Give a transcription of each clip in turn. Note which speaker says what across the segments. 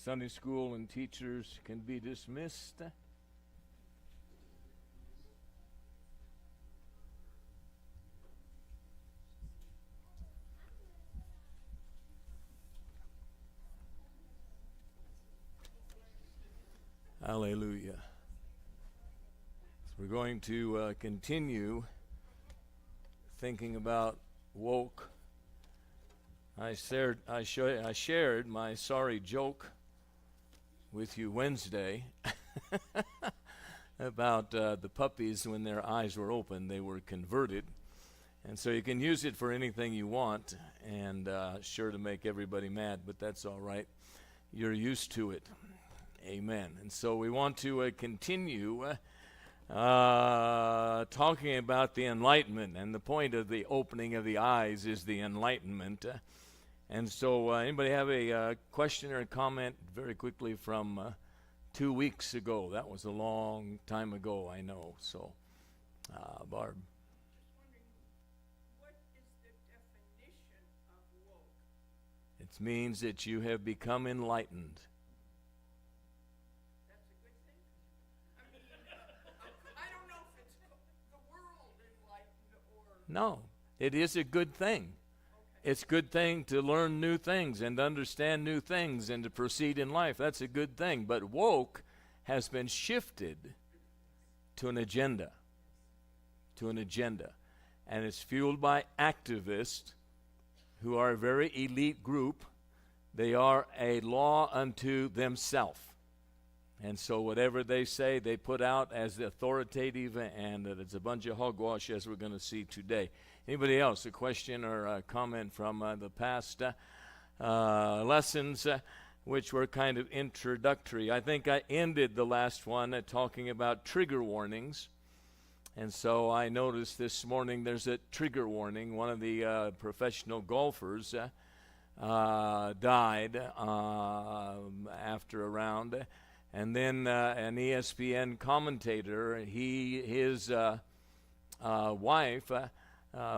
Speaker 1: Sunday school and teachers can be dismissed. Hallelujah. So we're going to continue thinking about woke. I shared my sorry joke with you Wednesday about the puppies when their eyes were open, they were converted. And so you can use it for anything you want, and sure to make everybody mad, but that's all right. You're used to it. Amen. And so we want to continue talking about the enlightenment, and the point of the opening of the eyes is the enlightenment. And so anybody have a question or a comment very quickly from 2 weeks ago? That was a long time ago, I know. So, Barb.
Speaker 2: What is the definition of woke?
Speaker 1: It means that you have become enlightened.
Speaker 2: That's a good thing? I mean, I don't know if it's the world enlightened or...
Speaker 1: No, it is a good thing. It's a good thing to learn new things and understand new things and to proceed in life. That's a good thing. But woke has been shifted to an agenda. And it's fueled by activists who are a very elite group. They are a law unto themselves. And so whatever they say, they put out as authoritative, and it's a bunch of hogwash, as we're going to see today. Anybody else, a question or a comment from the past lessons, which were kind of introductory? I think I ended the last one talking about trigger warnings. And so I noticed this morning there's a trigger warning. One of the professional golfers died after a round. And then an ESPN commentator, his wife,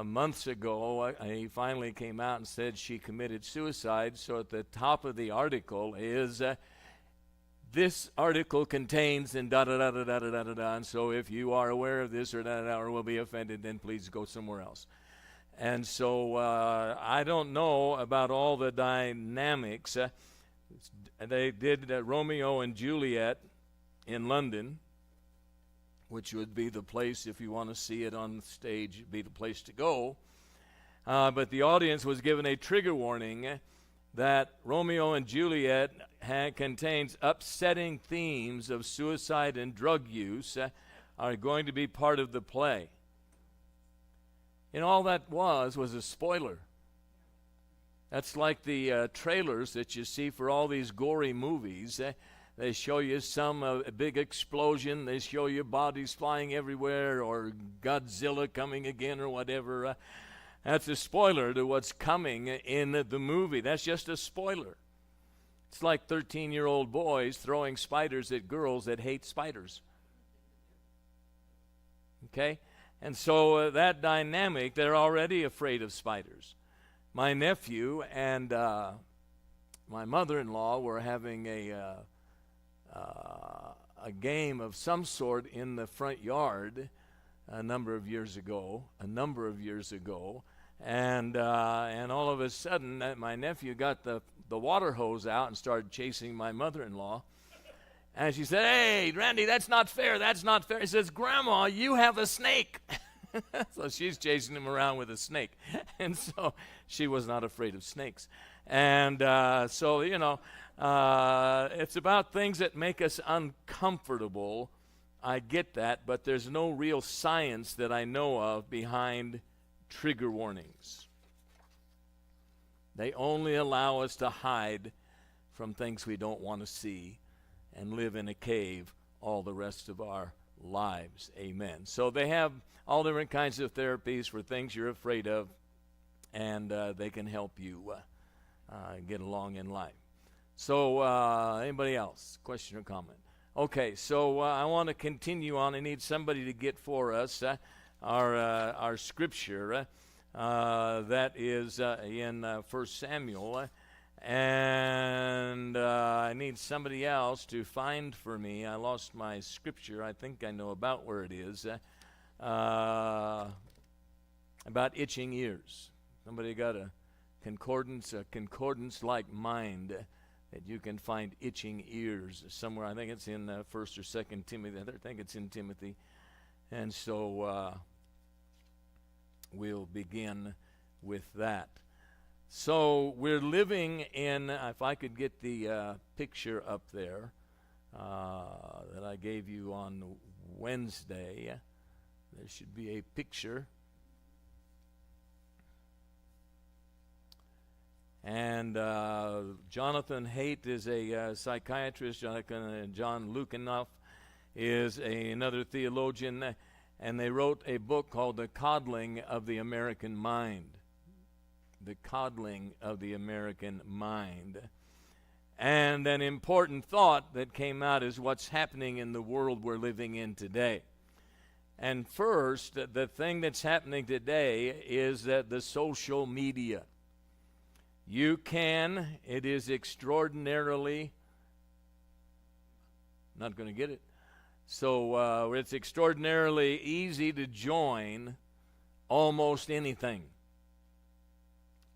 Speaker 1: months ago, he finally came out and said she committed suicide. So at the top of the article is, this article contains and da-da-da-da-da-da-da-da. And so if you are aware of this or da-da-da or will be offended, then please go somewhere else. And so I don't know about all the dynamics. They did Romeo and Juliet in London, which would be the place, if you want to see it on stage, be the place to go. But the audience was given a trigger warning that Romeo and Juliet contains upsetting themes of suicide and drug use are going to be part of the play. And all that was a spoiler. That's like the trailers that you see for all these gory movies. They show you some big explosion. They show you bodies flying everywhere or Godzilla coming again or whatever. That's a spoiler to what's coming in the movie. That's just a spoiler. It's like 13-year-old boys throwing spiders at girls that hate spiders. Okay? And so that dynamic, they're already afraid of spiders. My nephew and my mother-in-law were having a game of some sort in the front yard a number of years ago, and all of a sudden my nephew got the water hose out and started chasing my mother-in-law. And she said, "Hey, Randy, that's not fair. He says, "Grandma, you have a snake." So she's chasing him around with a snake. And so she was not afraid of snakes. And so, it's about things that make us uncomfortable. I get that, but there's no real science that I know of behind trigger warnings. They only allow us to hide from things we don't want to see and live in a cave all the rest of our lives. Amen. So they have all different kinds of therapies for things you're afraid of, and they can help you get along in life. So anybody else? Question or comment? Okay, so I want to continue on. I need somebody to get for us our scripture that is in 1 Samuel. And I need somebody else to find for me. I lost my scripture. I think I know about where it is. About itching ears. Somebody got a concordance-like mind that you can find itching ears somewhere. I think it's in 1st or 2nd Timothy. I think it's in Timothy. And so we'll begin with that. So we're living in, if I could get the picture up there that I gave you on Wednesday, there should be a picture. And Jonathan Haidt is a psychiatrist. John Lukinoff is another theologian, and they wrote a book called The Coddling of the American Mind. The Coddling of the American Mind. And an important thought that came out is what's happening in the world we're living in today. And first, the thing that's happening today is that the social media. It is extraordinarily, not going to get it. So it's extraordinarily easy to join almost anything.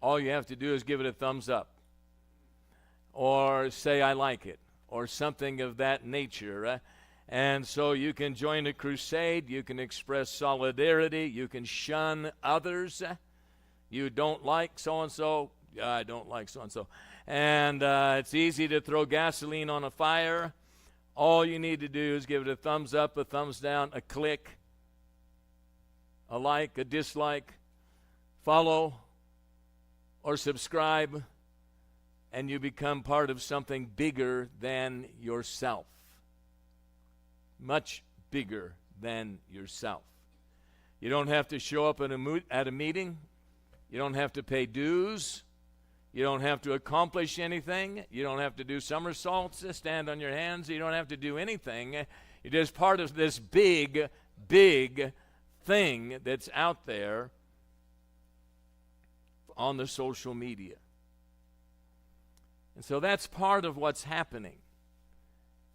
Speaker 1: All you have to do is give it a thumbs up, or say I like it, or something of that nature. And so you can join a crusade, you can express solidarity, you can shun others. You don't like so-and-so, I don't like so-and-so. And it's easy to throw gasoline on a fire. All you need to do is give it a thumbs up, a thumbs down, a click, a like, a dislike, follow, or subscribe, and you become part of something bigger than yourself. Much bigger than yourself. You don't have to show up at a meeting. You don't have to pay dues. You don't have to accomplish anything. You don't have to do somersaults, stand on your hands. You don't have to do anything. You're just part of this big, big thing that's out there on the social media. And so that's part of what's happening.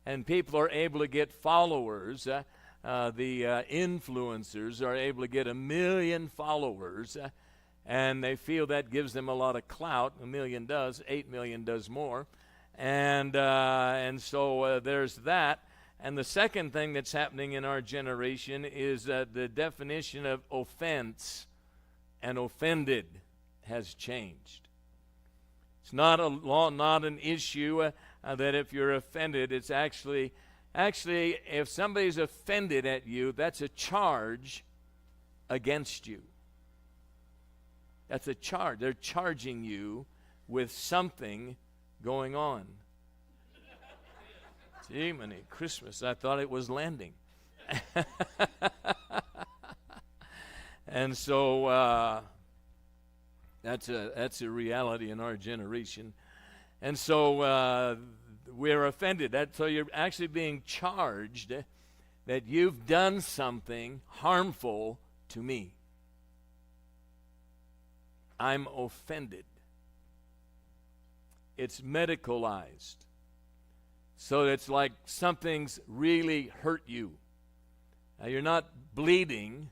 Speaker 1: And people are able to get followers. The influencers are able to get 1 million followers. And they feel that gives them a lot of clout. 1 million does, 8 million does more. And so there's that. And the second thing that's happening in our generation is the definition of offense and offended has changed. It's not an issue that if you're offended, it's actually if somebody's offended at you, that's a charge against you. That's a charge. They're charging you with something going on. Gee, many Christmas, I thought it was landing. And so that's a reality in our generation. And so we're offended. So you're actually being charged that you've done something harmful to me. I'm offended. It's medicalized. So it's like something's really hurt you. Now you're not bleeding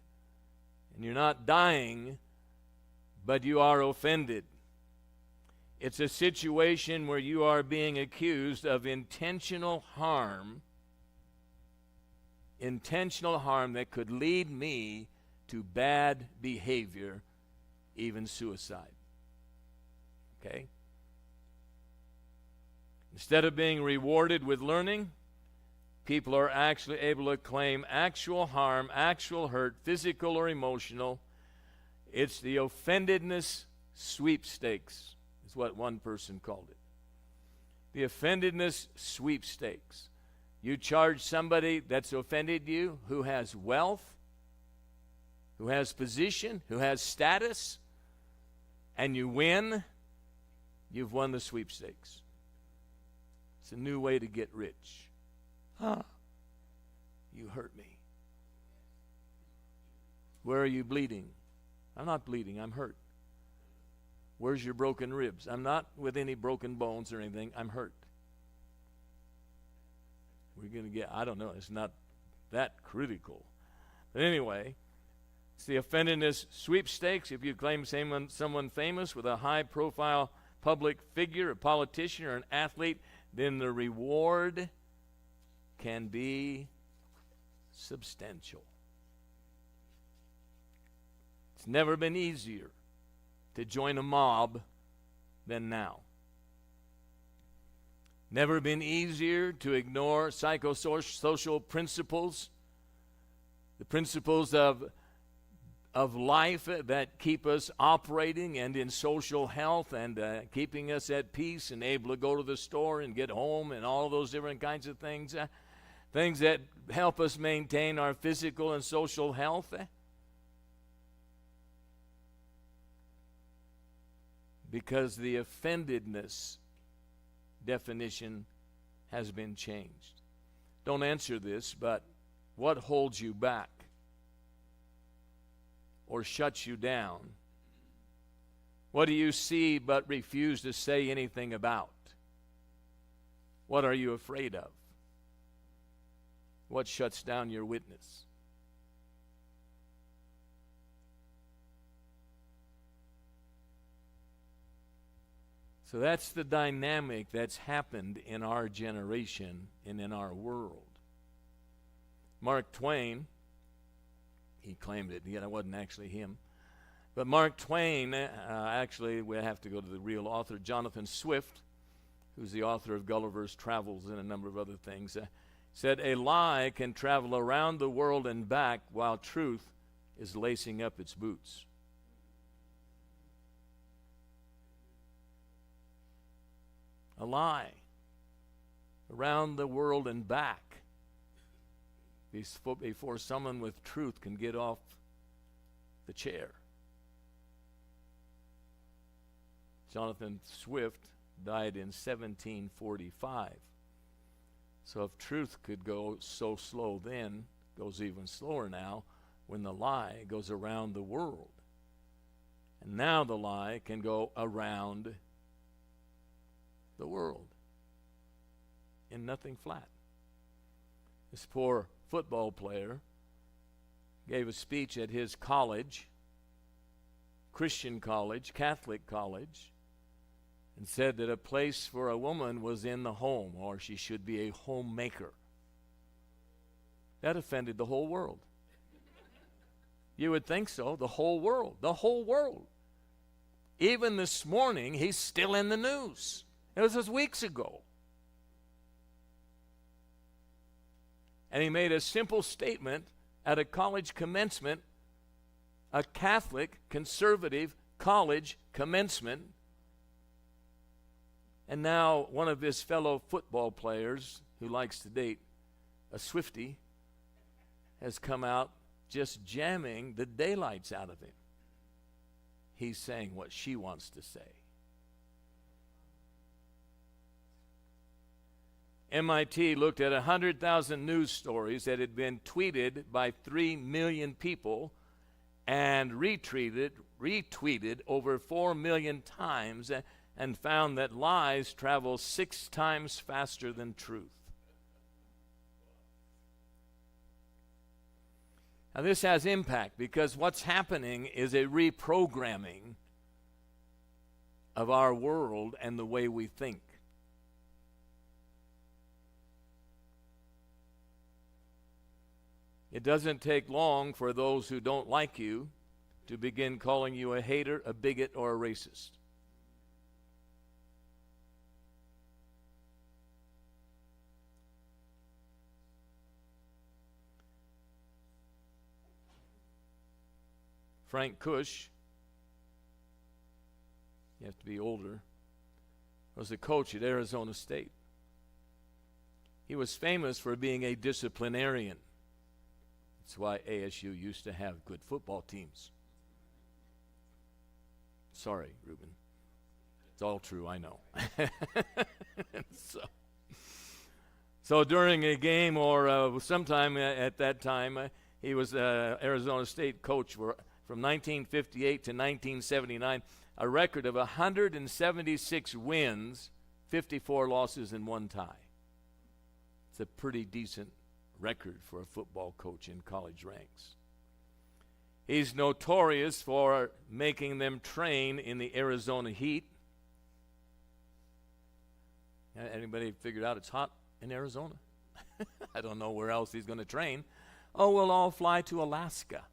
Speaker 1: and you're not dying, but you are offended. It's a situation where you are being accused of intentional harm that could lead me to bad behavior, even suicide. Okay? Instead of being rewarded with learning, people are actually able to claim actual harm, actual hurt, physical or emotional. It's the offendedness sweepstakes, is what one person called it. The offendedness sweepstakes. You charge somebody that's offended you, who has wealth, who has position, who has status, and you win, you've won the sweepstakes. It's a new way to get rich. You hurt me. Where are you bleeding? I'm not bleeding, I'm hurt. Where's your broken ribs? I'm not with any broken bones or anything, I'm hurt. we're going to get, I don't know, it's not that critical. But anyway, it's the offendedness sweepstakes. If you claim someone famous with a high-profile public figure, a politician, or an athlete, then the reward can be substantial. It's never been easier to join a mob than now. Never been easier to ignore psychosocial principles, the principles of life that keep us operating and in social health and keeping us at peace and able to go to the store and get home and all those different kinds of things, things that help us maintain our physical and social health. Because the offendedness definition has been changed. Don't answer this, but what holds you back or shuts you down? What do you see but refuse to say anything about? What are you afraid of? What shuts down your witness? So that's the dynamic that's happened in our generation and in our world. Mark Twain, he claimed it. Yeah, it wasn't actually him. But Mark Twain, actually, we have to go to the real author, Jonathan Swift, who's the author of Gulliver's Travels and a number of other things, said, "A lie can travel around the world and back while truth is lacing up its boots." A lie around the world and back before someone with truth can get off the chair. Jonathan Swift died in 1745. So if truth could go so slow then, goes even slower now when the lie goes around the world. And now the lie can go around the world in nothing flat. This poor football player gave a speech at his college, Christian college, Catholic college, and said that a place for a woman was in the home, or she should be a homemaker. That offended the whole world. You would think so, the whole world, the whole world. Even this morning, he's still in the news. It was just weeks ago. And he made a simple statement at a college commencement, a Catholic, conservative college commencement. And now one of his fellow football players who likes to date a Swiftie has come out just jamming the daylights out of him. He's saying what she wants to say. MIT looked at 100,000 news stories that had been tweeted by 3 million people and retweeted over 4 million times and found that lies travel 6 times faster than truth. Now this has impact because what's happening is a reprogramming of our world and the way we think. It doesn't take long for those who don't like you to begin calling you a hater, a bigot, or a racist. Frank Kush, you have to be older, was a coach at Arizona State. He was famous for being a disciplinarian. That's why ASU used to have good football teams. Sorry, Reuben. It's all true, I know. So during a game or sometime at that time, he was Arizona State coach from 1958 to 1979, a record of 176 wins, 54 losses, and 1 tie. It's a pretty decent record for a football coach in college ranks. He's notorious for making them train in the Arizona heat. Anybody figured out it's hot in Arizona? I don't know where else he's going to train. Oh, we'll all fly to Alaska.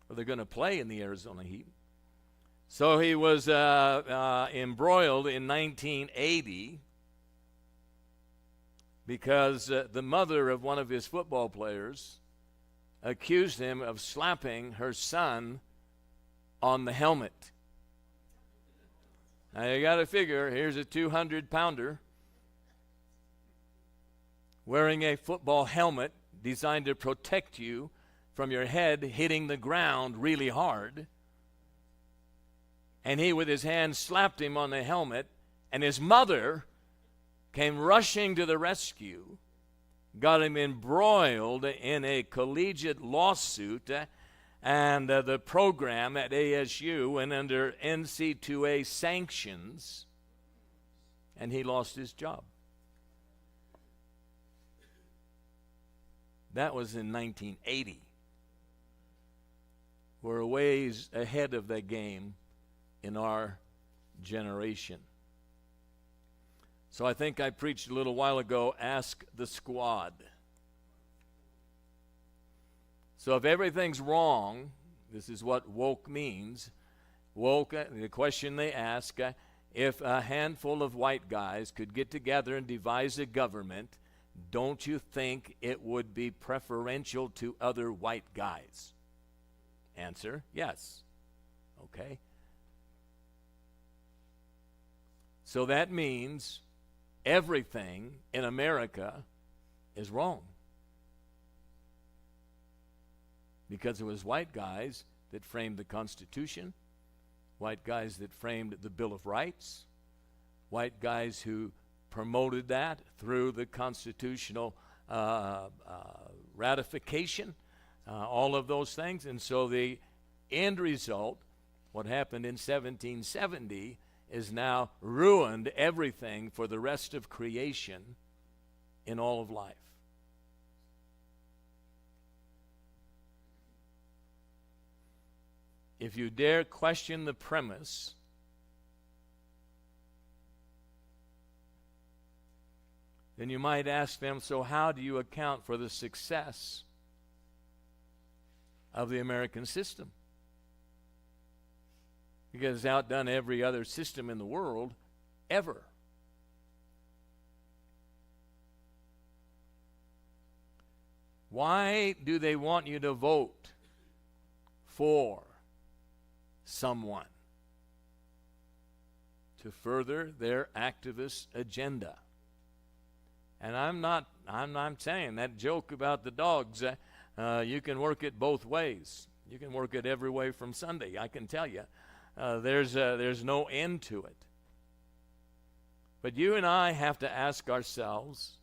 Speaker 1: Well, they're going to play in the Arizona heat. So he was embroiled in 1980 because the mother of one of his football players accused him of slapping her son on the helmet. Now you got to figure, here's a 200-pounder wearing a football helmet designed to protect you from your head hitting the ground really hard. And he, with his hand, slapped him on the helmet, and his mother came rushing to the rescue, got him embroiled in a collegiate lawsuit, and the program at ASU went under NC2A sanctions, and he lost his job. That was in 1980. We're a ways ahead of the game in our generation. So I think I preached a little while ago, ask the squad. So if everything's wrong, this is what woke means. Woke, the question they ask, if a handful of white guys could get together and devise a government, don't you think it would be preferential to other white guys? Answer, yes. Okay. So that means everything in America is wrong. Because it was white guys that framed the Constitution, white guys that framed the Bill of Rights, white guys who promoted that through the constitutional ratification, all of those things. And so the end result, what happened in 1770, is now ruined everything for the rest of creation in all of life. If you dare question the premise, then you might ask them, so how do you account for the success of the American system? Because it's outdone every other system in the world ever. Why do they want you to vote for someone? To further their activist agenda. And I'm saying that joke about the dogs, you can work it both ways. You can work it every way from Sunday, I can tell you. There's no end to it. But you and I have to ask ourselves,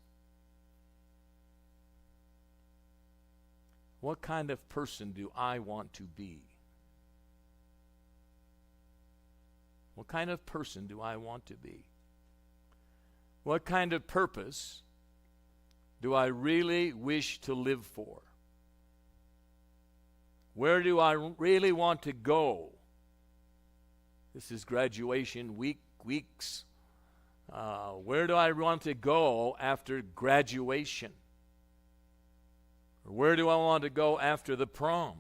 Speaker 1: what kind of person do I want to be? What kind of person do I want to be? What kind of purpose do I really wish to live for? Where do I really want to go? This is graduation weeks. Where do I want to go after graduation? Or where do I want to go after the prom?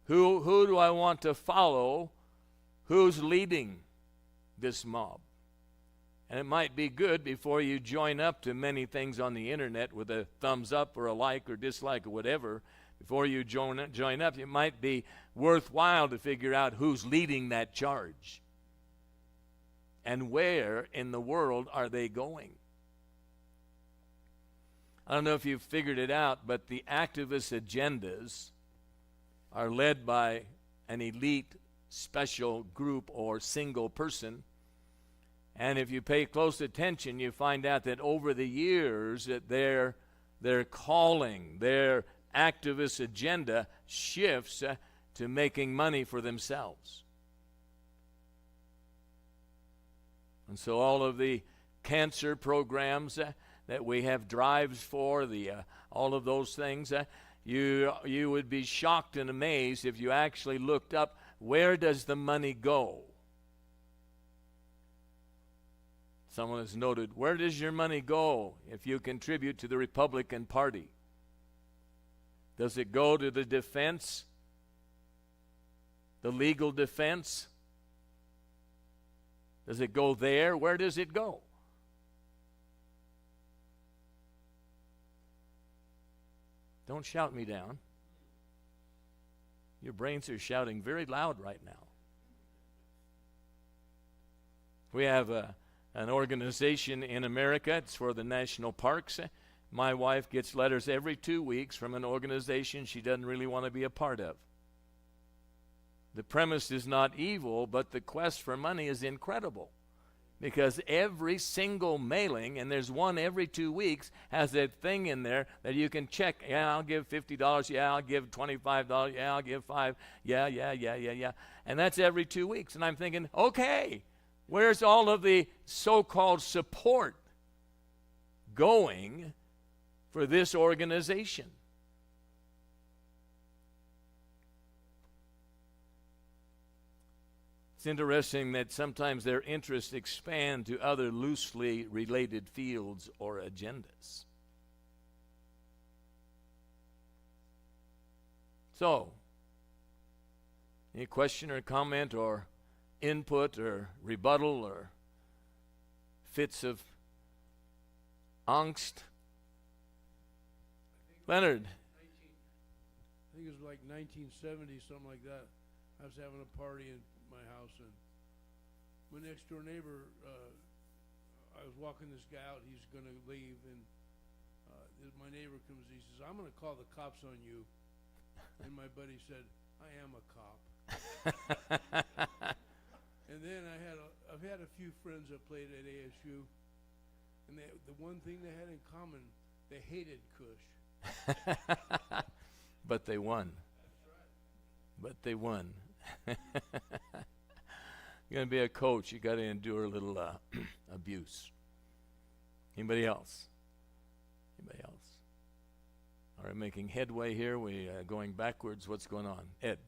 Speaker 1: Who do I want to follow? Who's leading this mob? And it might be good before you join up to many things on the internet with a thumbs up or a like or dislike or whatever. Before you join up, it might be worthwhile to figure out who's leading that charge. And where in the world are they going? I don't know if you've figured it out, but the activist agendas are led by an elite special group or single person. And if you pay close attention, you find out that over the years that their calling, their activist agenda shifts to making money for themselves. And so all of the cancer programs that we have drives for, all of those things, you would be shocked and amazed if you actually looked up, where does the money go? Someone has noted, where does your money go if you contribute to the Republican Party? Does it go to the defense? The legal defense? Does it go there? Where does it go? Don't shout me down. Your brains are shouting very loud right now. We have an organization in America. It's for the national parks. My wife gets letters every 2 weeks from an organization she doesn't really want to be a part of. The premise is not evil, but the quest for money is incredible. Because every single mailing, and there's one every 2 weeks, has that thing in there that you can check. Yeah, I'll give $50. Yeah, I'll give $25. Yeah, I'll give $5. Yeah. And that's every 2 weeks. And I'm thinking, okay, where's all of the so-called support going for this organization? It's interesting that sometimes their interests expand to other loosely related fields or agendas. So, any question or comment or input or rebuttal or fits of angst? Leonard.
Speaker 3: I think it was like 1970, something like that. I was having a party in my house, and my next door neighbor, I was walking this guy out. He's going to leave, and my neighbor comes. He says, "I'm going to call the cops on you." And my buddy said, "I am a cop." And then I've had a few friends that played at ASU, and the one thing they had in common, they hated Cush.
Speaker 1: But they won.
Speaker 3: That's right.
Speaker 1: But they won. You're going to be a coach, you got to endure a little abuse. Anybody else? Anybody else? All right, making headway here. We going backwards. What's going on? Ed.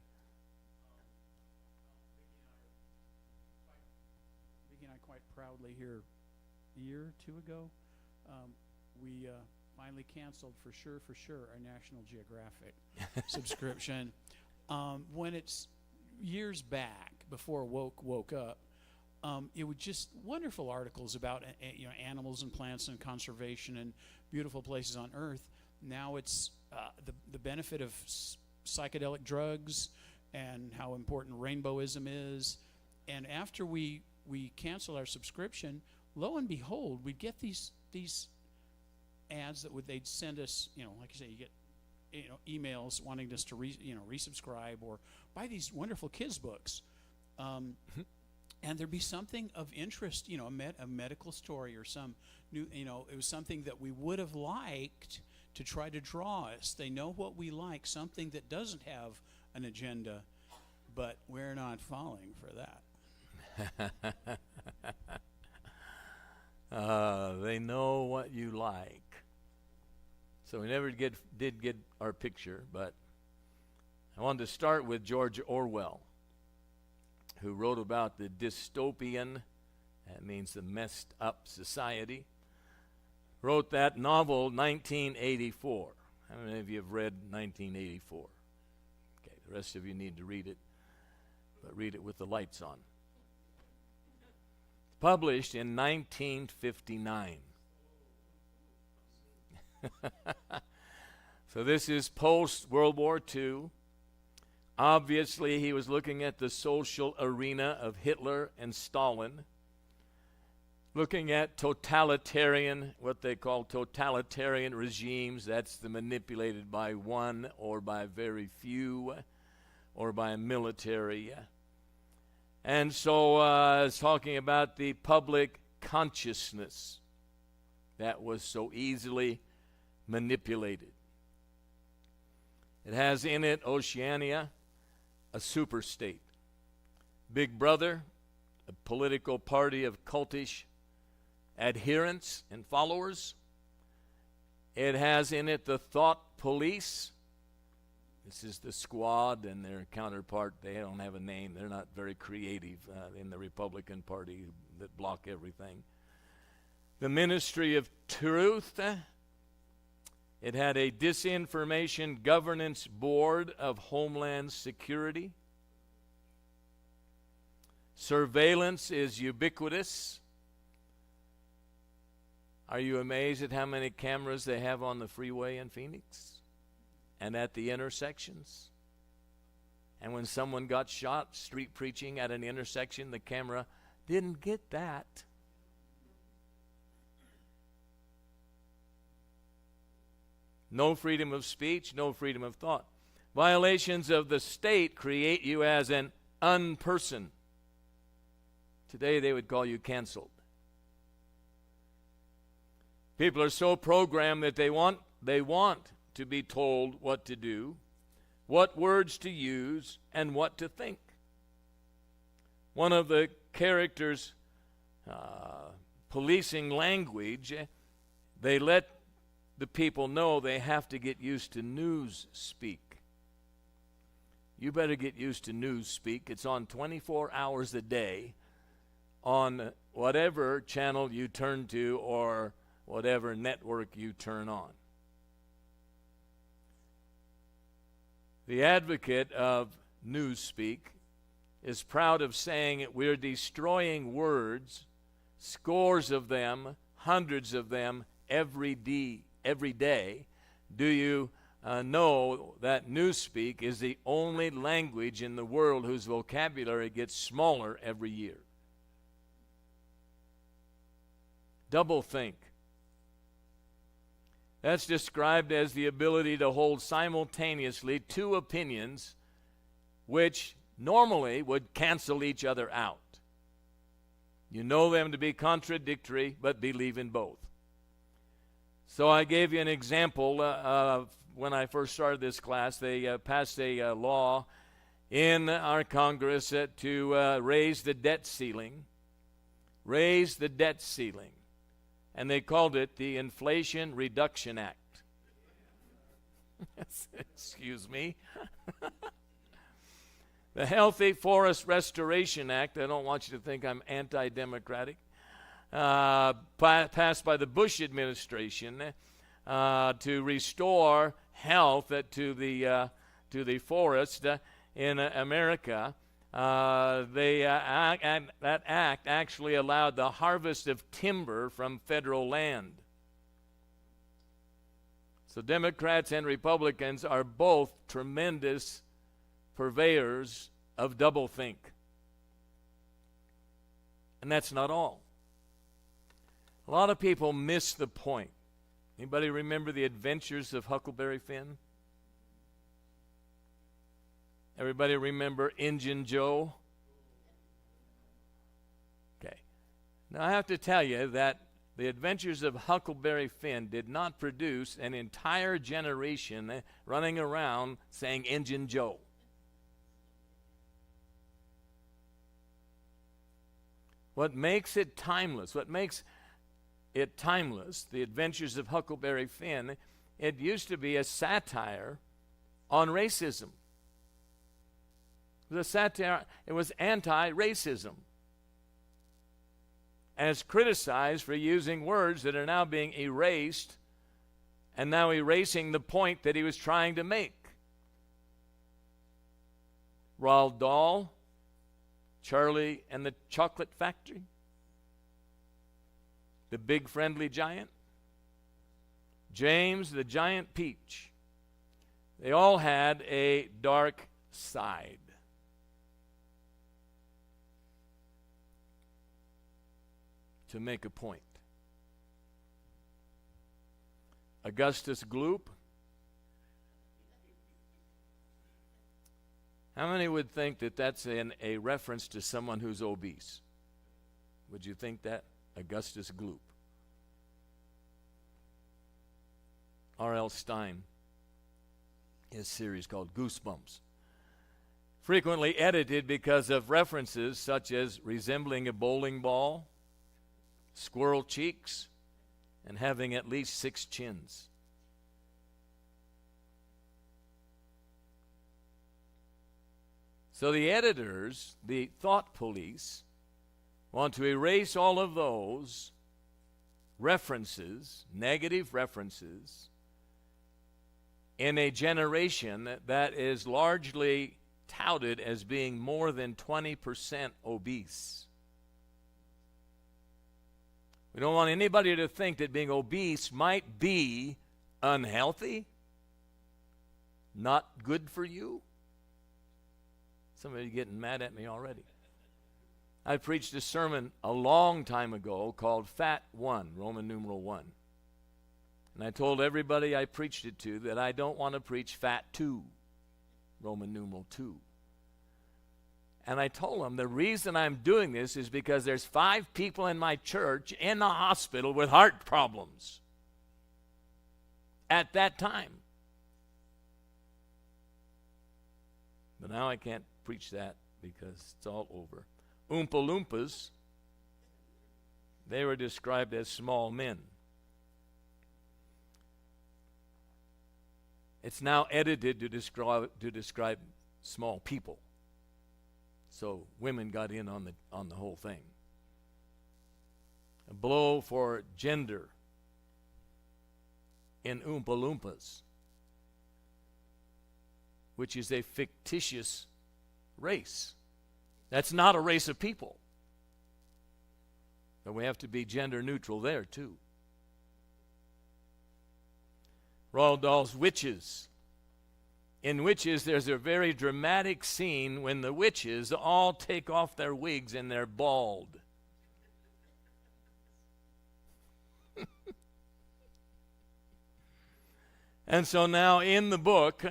Speaker 4: Vicki and I quite proudly here a year or two ago, we finally canceled for sure our National Geographic subscription. When it's years back, before woke up, it was just wonderful articles about animals and plants and conservation and beautiful places on Earth. Now it's the benefit of psychedelic drugs and how important rainbowism is. And after we canceled our subscription, lo and behold, we'd get these ads that they'd send us. Like you say, you get emails wanting us to resubscribe or buy these wonderful kids books, and there'd be something of interest, a medical story or some new, it was something that we would have liked to try to draw us. They know what we like, something that doesn't have an agenda, but we're not falling for that.
Speaker 1: They know what you like. So we never did get our picture, but I wanted to start with George Orwell, who wrote about the dystopian, that means the messed up society, wrote that novel 1984. How many of you have read 1984? Okay, the rest of you need to read it, but read it with the lights on. Published in 1959. So this is post-World War II. Obviously, he was looking at the social arena of Hitler and Stalin, looking at what they call totalitarian regimes. That's the manipulated by one or by very few or by a military. And so it's talking about the public consciousness that was so easily manipulated. It has in it Oceania, a superstate. Big Brother, a political party of cultish adherents and followers. It has in it the thought police. This is the Squad and their counterpart. They don't have a name. They're not very creative in the Republican Party that block everything. The Ministry of Truth. It had a Disinformation Governance Board of Homeland Security. Surveillance is ubiquitous. Are you amazed at how many cameras they have on the freeway in Phoenix and at the intersections? And when someone got shot street preaching at an intersection, the camera didn't get that. No freedom of speech, no freedom of thought. Violations of the state create you as an unperson. Today they would call you canceled. People are so programmed that they want to be told what to do, what words to use, and what to think. One of the characters policing language, they let the people know they have to get used to news speak. You better get used to news speak. It's on 24 hours a day on whatever channel you turn to or whatever network you turn on. The advocate of newspeak is proud of saying we're destroying words, scores of them, hundreds of them every day. Do you know that newspeak is the only language in the world whose vocabulary gets smaller every year? Doublethink. That's described as the ability to hold simultaneously two opinions which normally would cancel each other out. You know them to be contradictory, but believe in both. So I gave you an example of when I first started this class. They passed a law in our Congress to raise the debt ceiling. Raise the debt ceiling. And they called it the Inflation Reduction Act. Excuse me. The Healthy Forest Restoration Act, I don't want you to think I'm anti-democratic, passed by the Bush administration to restore health to the forest in America. That act actually allowed the harvest of timber from federal land. So Democrats and Republicans are both tremendous purveyors of doublethink. And that's not all. A lot of people miss the point. Anybody remember the Adventures of Huckleberry Finn? Everybody remember Injun Joe? Okay. Now I have to tell you that the Adventures of Huckleberry Finn did not produce an entire generation running around saying Injun Joe. What makes it timeless, the Adventures of Huckleberry Finn, it used to be a satire on racism. It was a satire, it was anti-racism. And it's criticized for using words that are now being erased and now erasing the point that he was trying to make. Roald Dahl, Charlie and the Chocolate Factory, The Big Friendly Giant, James the Giant Peach. They all had a dark side. To make a point. Augustus Gloop. How many would think that that's a reference to someone who's obese? Would you think that? Augustus Gloop. R.L. Stine, his series called Goosebumps. frequently edited because of references such as resembling a bowling ball, squirrel cheeks, and having at least 6 chins. So the editors, the thought police, want to erase all of those references, negative references, in a generation that is largely touted as being more than 20% obese. We don't want anybody to think that being obese might be unhealthy, not good for you. Somebody's getting mad at me already. I preached a sermon a long time ago called Fat 1, Roman numeral 1. And I told everybody I preached it to that I don't want to preach Fat 2, Roman numeral 2. And I told them the reason I'm doing this is because there's 5 people in my church in the hospital with heart problems at that time. But now I can't preach that because it's all over. Oompa Loompas, they were described as small men. It's now edited to describe small people. So women got in on the whole thing. A blow for gender in Oompa Loompas, which is a fictitious race. That's not a race of people. But we have to be gender neutral there too. Roald Dahl's Witches. In Witches, there's a very dramatic scene when the witches all take off their wigs and they're bald. And so now in the book,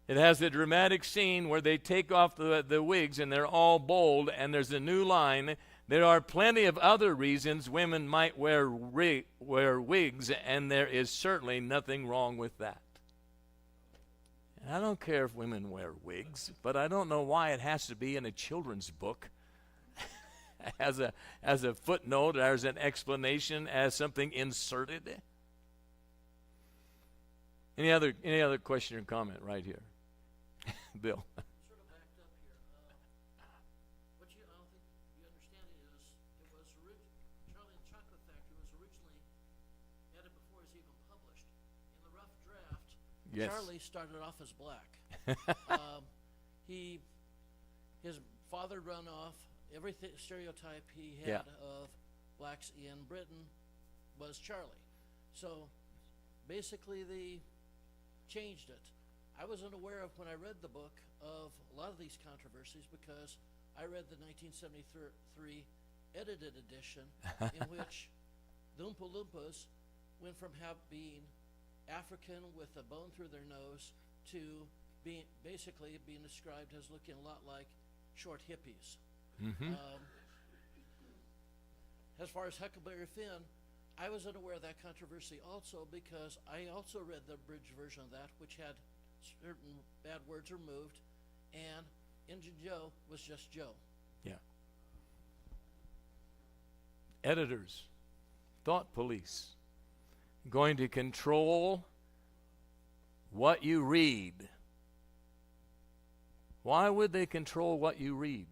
Speaker 1: it has a dramatic scene where they take off the wigs and they're all bald, and there's a new line. There are plenty of other reasons women might wear wigs, and there is certainly nothing wrong with that. And I don't care if women wear wigs, but I don't know why it has to be in a children's book as a footnote, as an explanation, as something inserted. Any other question or comment right here? Bill.
Speaker 5: Sort of backed up here. What I don't think you understand is it was Charlie and the Chocolate Factory was originally edited before it was even published. In the rough draft,
Speaker 1: Yes.
Speaker 5: Charlie started off as black. His father run off every stereotype he had of blacks in Britain was Charlie. So basically they changed it. I wasn't aware of, when I read the book, of a lot of these controversies because I read the 1973 edited edition in which the Oompa Loompas went from being African with a bone through their nose to basically being described as looking a lot like short hippies.
Speaker 1: Mm-hmm.
Speaker 5: As far as Huckleberry Finn, I was unaware of that controversy also because I also read the abridged version of that, which had certain bad words removed, and Injun Joe was just Joe.
Speaker 1: Yeah. Editors, thought police, going to control what you read. Why would they control what you read?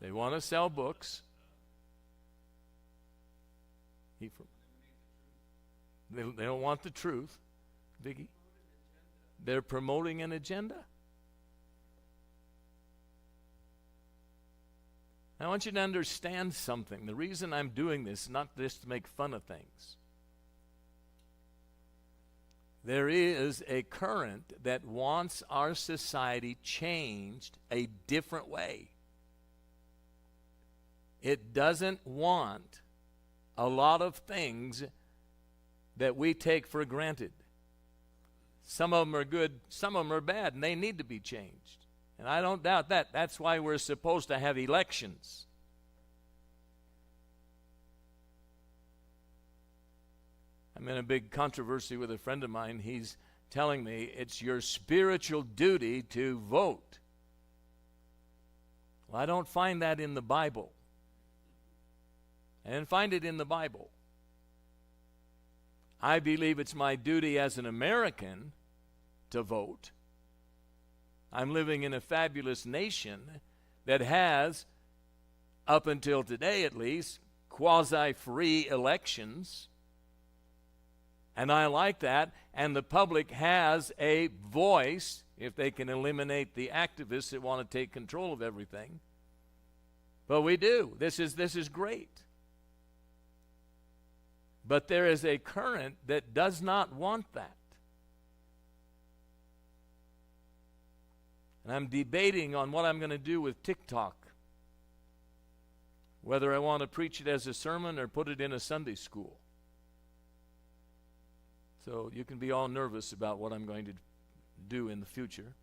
Speaker 1: They want to sell books. They don't want the truth, Vicki. They're promoting an agenda. I want you to understand something. The reason I'm doing this is not just to make fun of things. There is a current that wants our society changed a different way. It doesn't want a lot of things that we take for granted. Some of them are good, some of them are bad, and they need to be changed. And I don't doubt that. That's why we're supposed to have elections. I'm in a big controversy with a friend of mine. He's telling me it's your spiritual duty to vote. Well, I don't find that in the Bible. I didn't find it in the Bible. I believe it's my duty as an American to vote. I'm living in a fabulous nation that has, up until today at least, quasi-free elections. And I like that. And the public has a voice if they can eliminate the activists that want to take control of everything. But we do. This is great. But there is a current that does not want that. And I'm debating on what I'm going to do with TikTok. Whether I want to preach it as a sermon or put it in a Sunday school. So you can be all nervous about what I'm going to do in the future.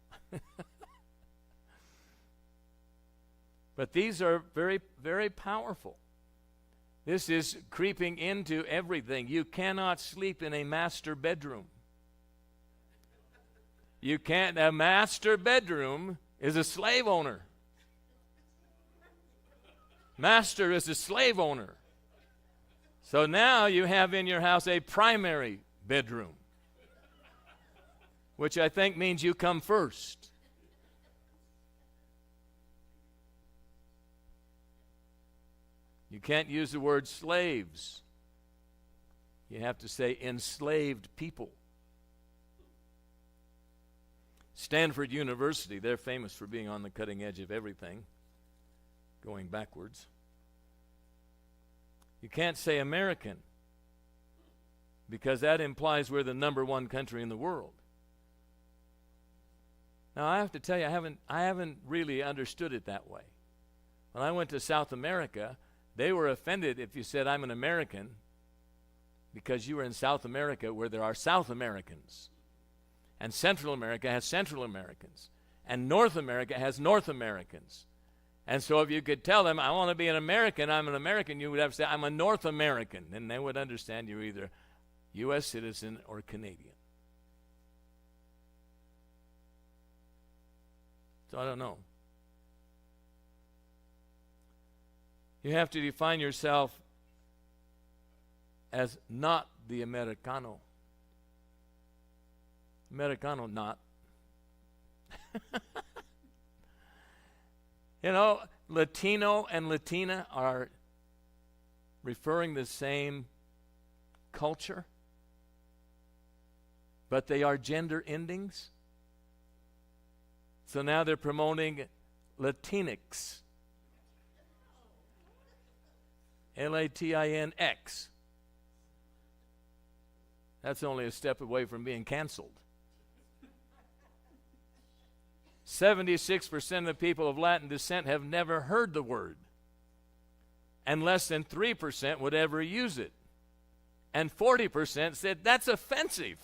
Speaker 1: But these are very, very powerful. This is creeping into everything. You cannot sleep in a master bedroom. You can't. A master bedroom is a slave owner. Master is a slave owner. So now you have in your house a primary bedroom, which I think means you come first. You can't use the word slaves. You have to say enslaved people. Stanford University, they're famous for being on the cutting edge of everything, going backwards. You can't say American, because that implies we're the number one country in the world. Now, I have to tell you, I haven't really understood it that way. When I went to South America, they were offended if you said I'm an American, because you were in South America where there are South Americans. And Central America has Central Americans. And North America has North Americans. And so if you could tell them, I want to be an American, I'm an American, you would have to say, I'm a North American. And they would understand you're either U.S. citizen or Canadian. So I don't know. You have to define yourself as not the Americano. Americano not. You know, Latino and Latina are referring the same culture, but they are gender endings. So now they're promoting Latinx. Latinx. That's only a step away from being canceled. 76% of the people of Latin descent have never heard the word. And less than 3% would ever use it. And 40% said, that's offensive.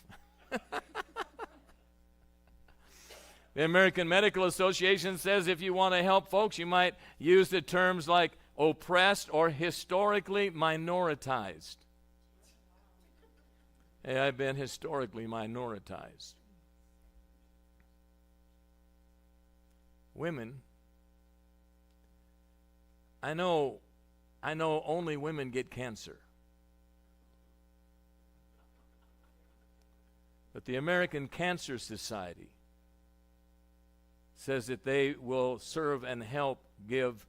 Speaker 1: The American Medical Association says if you want to help folks, you might use the terms like oppressed or historically minoritized. Hey, I've been historically minoritized. Women, I know only women get cancer. But the American Cancer Society says that they will serve and help give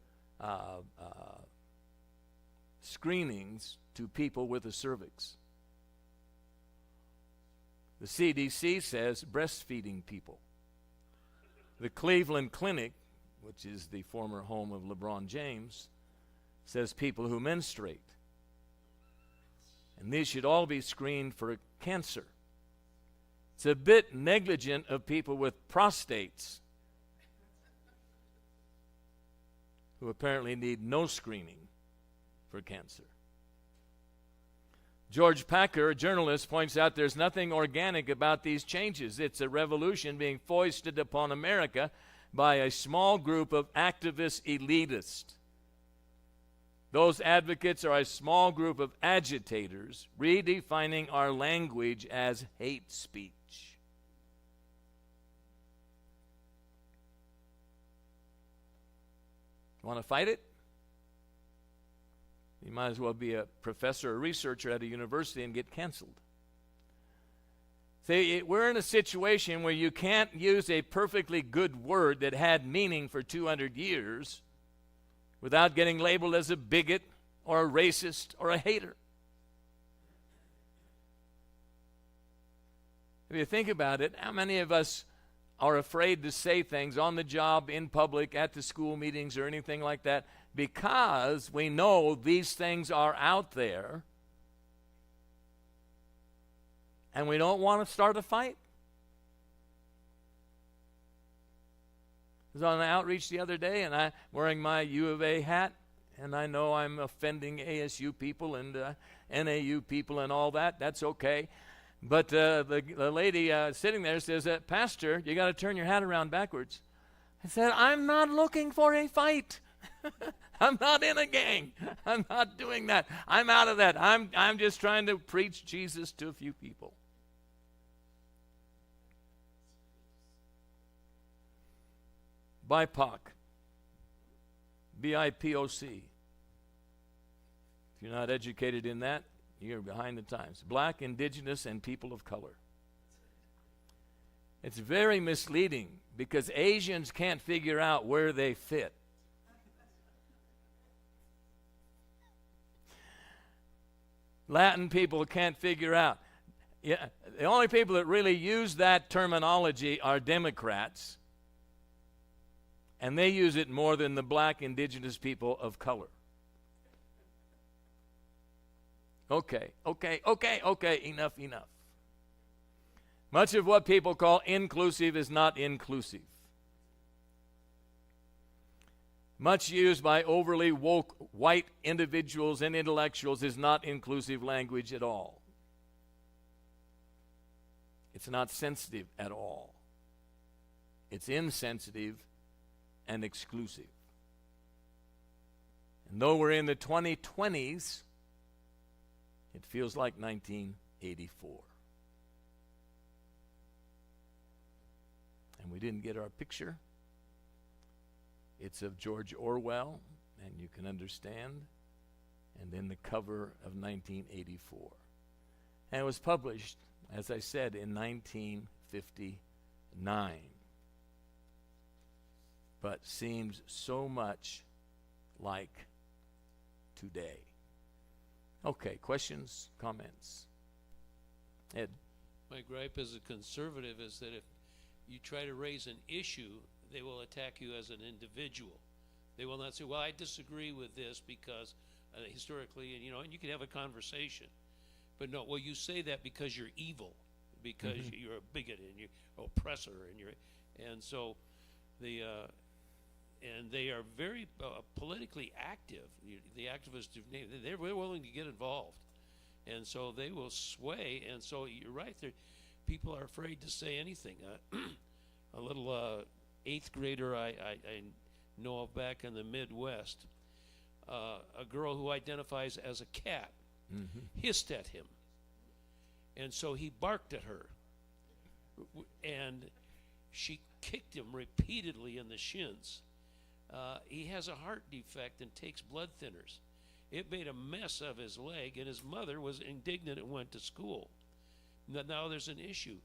Speaker 1: screenings to people with a cervix. The CDC says breastfeeding people. The Cleveland Clinic, which is the former home of LeBron James, says people who menstruate. And these should all be screened for cancer. It's a bit negligent of people with prostates, who apparently need no screening for cancer. George Packer, a journalist, points out there's nothing organic about these changes. It's a revolution being foisted upon America by a small group of activist elitists. Those advocates are a small group of agitators redefining our language as hate speech. Want to fight it? You might as well be a professor or researcher at a university and get canceled. See, we're in a situation where you can't use a perfectly good word that had meaning for 200 years without getting labeled as a bigot or a racist or a hater. If you think about it, how many of us are afraid to say things on the job, in public, at the school meetings, or anything like that, because we know these things are out there and we don't want to start a fight? I was on an outreach the other day, and I'm wearing my U of A hat, and I know I'm offending ASU people and NAU people and all that. That's okay. But the lady sitting there says, Pastor, you got to turn your hat around backwards. I said, I'm not looking for a fight. I'm not in a gang. I'm not doing that. I'm out of that. I'm just trying to preach Jesus to a few people. BIPOC. B-I-P-O-C. If you're not educated in that, you're behind the times. Black, indigenous, and people of color. It's very misleading because Asians can't figure out where they fit. Latin people can't figure out. Yeah, the only people that really use that terminology are Democrats, and they use it more than the black, indigenous people of color. Okay, enough. Much of what people call inclusive is not inclusive. Much used by overly woke white individuals and intellectuals is not inclusive language at all. It's not sensitive at all. It's insensitive and exclusive. And though we're in the 2020s, it feels like 1984. And we didn't get our picture. It's of George Orwell, and you can understand. And then the cover of 1984. And it was published, as I said, in 1959. But seems so much like today. Okay, questions, comments? Ed?
Speaker 6: My gripe as a conservative is that if you try to raise an issue, they will attack you as an individual. They will not say, well, I disagree with this because historically, and and you can have a conversation. But no, well, you say that because you're evil, because you're a bigot and you're an oppressor, and so and they are very politically active. The activists, they're willing to get involved, and so they will sway. And so you're right, people are afraid to say anything. A little 8th grader I know of back in the Midwest, a girl who identifies as a cat hissed at him, and so he barked at her, and she kicked him repeatedly in the shins. He has a heart defect and takes blood thinners. It made a mess of his leg, and his mother was indignant and went to school. Now there's an issue.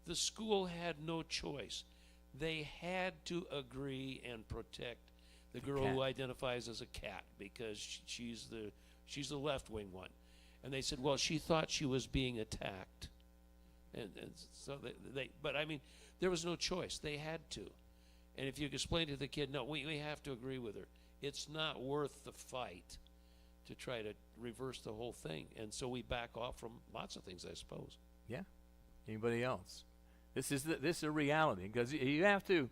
Speaker 6: The school had no choice. They had to agree and protect the girl who identifies as a cat because she's the left-wing one. And they said, well, she thought she was being attacked. And so but I mean, there was no choice. They had to. And if you explain to the kid, no, we have to agree with her. It's not worth the fight to try to reverse the whole thing. And so we back off from lots of things, I suppose.
Speaker 1: Yeah. Anybody else? This is a reality because you have to.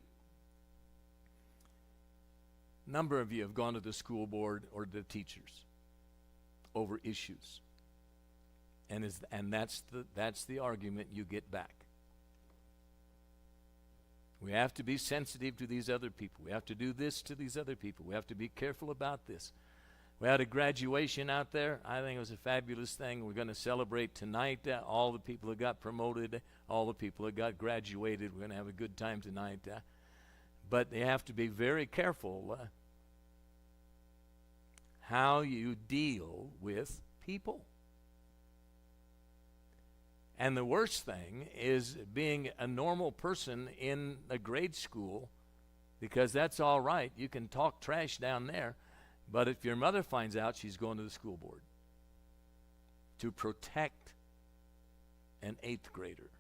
Speaker 1: A number of you have gone to the school board or the teachers over issues, and that's the argument you get back. We have to be sensitive to these other people. We have to do this to these other people. We have to be careful about this. We had a graduation out there. I think it was a fabulous thing. We're going to celebrate tonight. All the people that got promoted, all the people that got graduated. We're going to have a good time tonight. But they have to be very careful how you deal with people. And the worst thing is being a normal person in a grade school, because that's all right. You can talk trash down there. But if your mother finds out, she's going to the school board to protect an 8th grader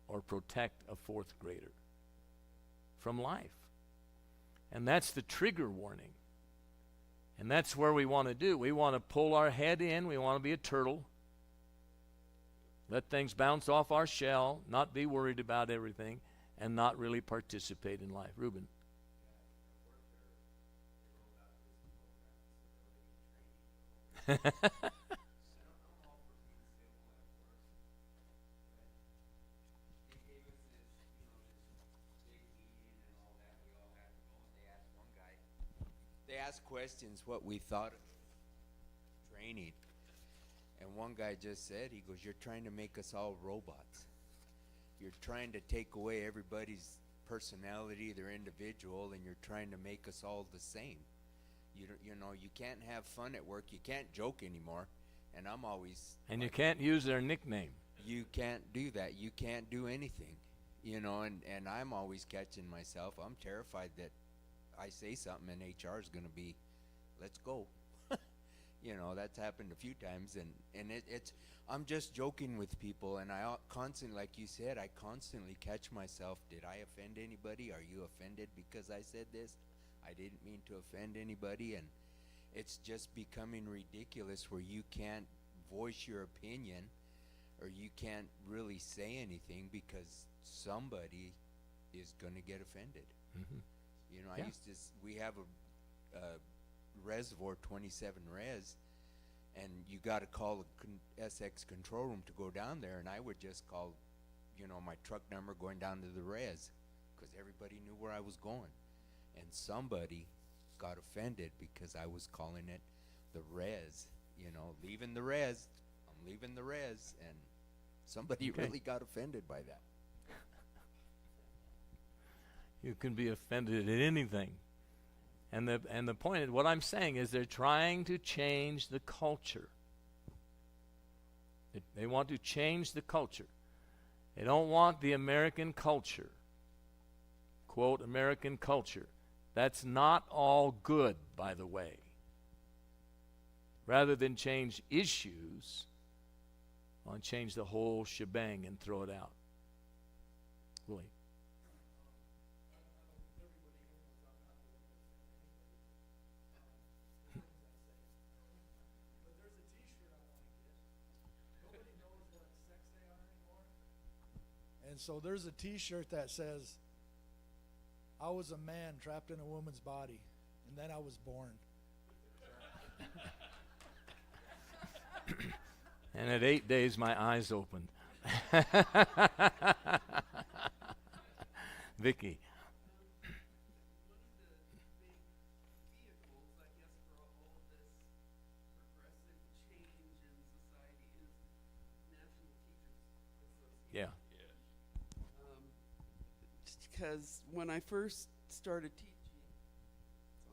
Speaker 1: or protect a 4th grader from life. And that's the trigger warning. And that's where we want to do. We want to pull our head in. We want to be a turtle. Let things bounce off our shell, not be worried about everything, and not really participate in life. Reuben.
Speaker 7: They asked questions what we thought of training. And one guy just said, he goes, "You're trying to make us all robots. You're trying to take away everybody's personality, their individual, and you're trying to make us all the same. You know, you can't have fun at work. You can't joke anymore." And I'm always...
Speaker 1: And you can't use their nickname.
Speaker 7: You can't do that. You can't do anything. You know, and I'm always catching myself. I'm terrified that I say something and HR is going to be, "Let's go." You know, that's happened a few times, and it's I'm just joking with people, and I constantly, like you said, I constantly catch myself. Did I offend anybody? Are you offended because I said this? I didn't mean to offend anybody, and it's just becoming ridiculous where you can't voice your opinion or you can't really say anything because somebody is going to get offended.
Speaker 1: Mm-hmm.
Speaker 7: You know,
Speaker 1: Yeah.
Speaker 7: we have a reservoir 27 res, and you got to call the SX control room to go down there, and I would just call, you know, my truck number going down to the res, because everybody knew where I was going, and somebody got offended because I was calling it the res, you know, leaving the res, I'm leaving the res, and somebody
Speaker 1: Okay.
Speaker 7: really got offended by that.
Speaker 1: You can be offended at anything. And the point is, what I'm saying is they're trying to change the culture. They want to change the culture. They don't want the American culture. Quote, American culture. That's not all good, by the way. Rather than change issues, I want to change the whole shebang and throw it out. Willie.
Speaker 8: And so there's a T-shirt that says, "I was a man trapped in a woman's body, and then I was born."
Speaker 1: And at 8 days, my eyes opened. Vicky. Yeah.
Speaker 2: Because when I first started teaching, it's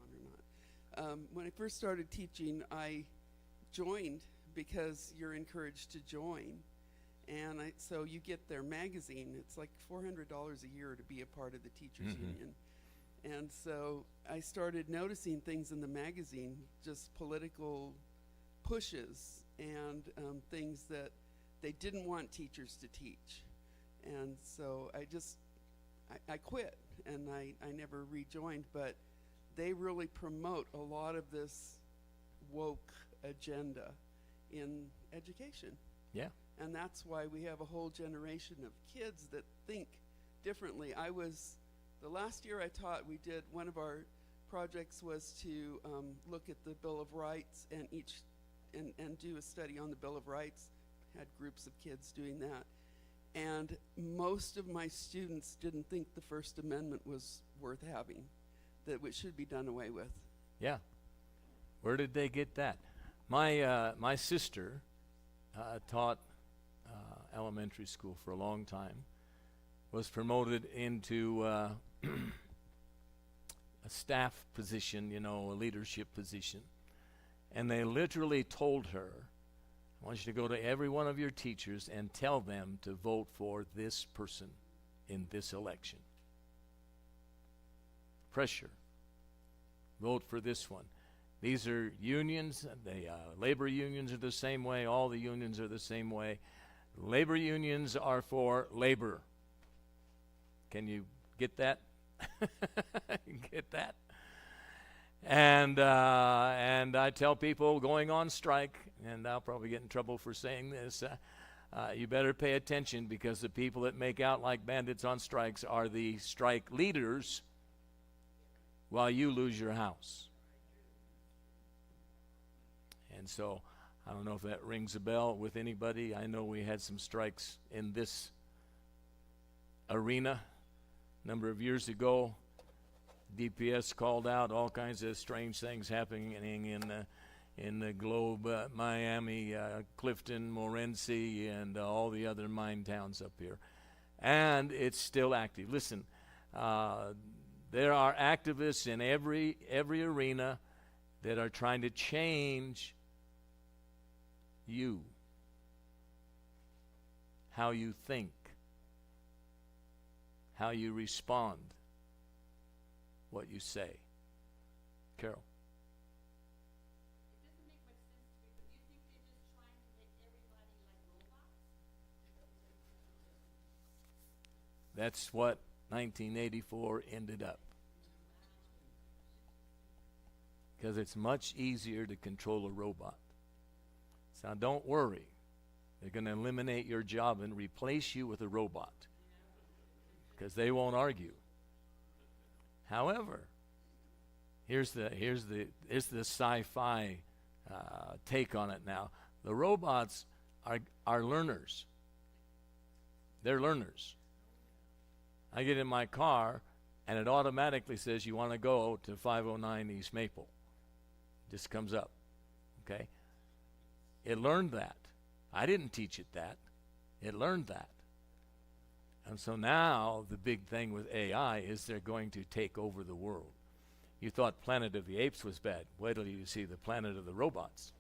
Speaker 2: on or not. When I first started teaching, I joined because you're encouraged to join, and so you get their magazine. It's like $400 a year to be a part of the teachers union, and so I started noticing things in the magazine, just political pushes and things that they didn't want teachers to teach, and so I quit, and I never rejoined, but they really promote a lot of this woke agenda in education.
Speaker 1: Yeah.
Speaker 2: And that's why we have a whole generation of kids that think differently. The last year I taught, one of our projects was to look at the Bill of Rights and do a study on the Bill of Rights. Had groups of kids doing that. And most of my students didn't think the First Amendment was worth having, that it should be done away with.
Speaker 1: Yeah. Where did they get that? My sister taught elementary school for a long time, was promoted into a staff position, a leadership position. And they literally told her, I want you to go to every one of your teachers and tell them to vote for this person in this election. Pressure. Vote for this one. These are unions. The labor unions are the same way. All the unions are the same way. Labor unions are for labor. Can you get that? Get that? And I tell people going on strike, and I'll probably get in trouble for saying this, you better pay attention, because the people that make out like bandits on strikes are the strike leaders while you lose your house. And so I don't know if that rings a bell with anybody. I know we had some strikes in this arena a number of years ago. DPS called out all kinds of strange things happening in the globe, Miami, Clifton, Morenci, and all the other mine towns up here. And it's still active. Listen, there are activists in every arena that are trying to change you, how you think, how you respond, what you say. Carol.
Speaker 9: It doesn't make much sense to me, but do you think they're just trying to make everybody like robots?
Speaker 1: That's what 1984 ended up. Because it's much easier to control a robot. So don't worry. They're going to eliminate your job and replace you with a robot. Because they won't argue. However, here's the sci-fi take on it now. The robots are learners. They're learners. I get in my car, and it automatically says, you want to go to 509 East Maple. Just comes up. Okay? It learned that. I didn't teach it that. It learned that. And so now the big thing with AI is they're going to take over the world. You thought Planet of the Apes was bad. Wait till you see the Planet of the Robots.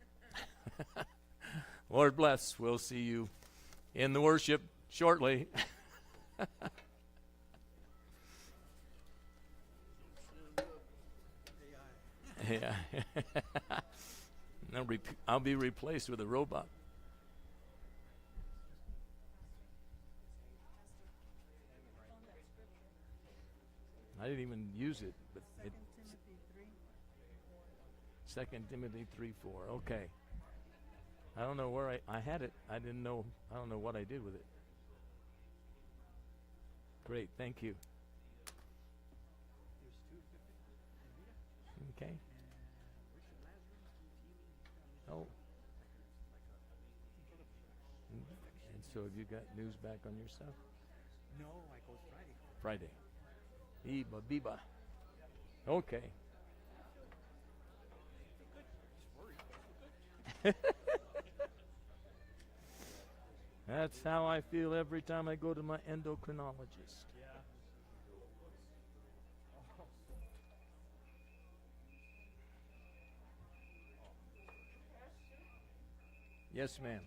Speaker 1: Lord bless. We'll see you in the worship shortly. Yeah. I'll be replaced with a robot. I didn't even use it, but it. 2 Timothy 3:4. Okay. I don't know where I had it. I don't know what I did with it. Great, thank you. Okay. Oh. And so have you got news back on your stuff?
Speaker 10: No, I go Friday.
Speaker 1: Friday. Biba. Okay. That's how I feel every time I go to my endocrinologist. Yes, ma'am.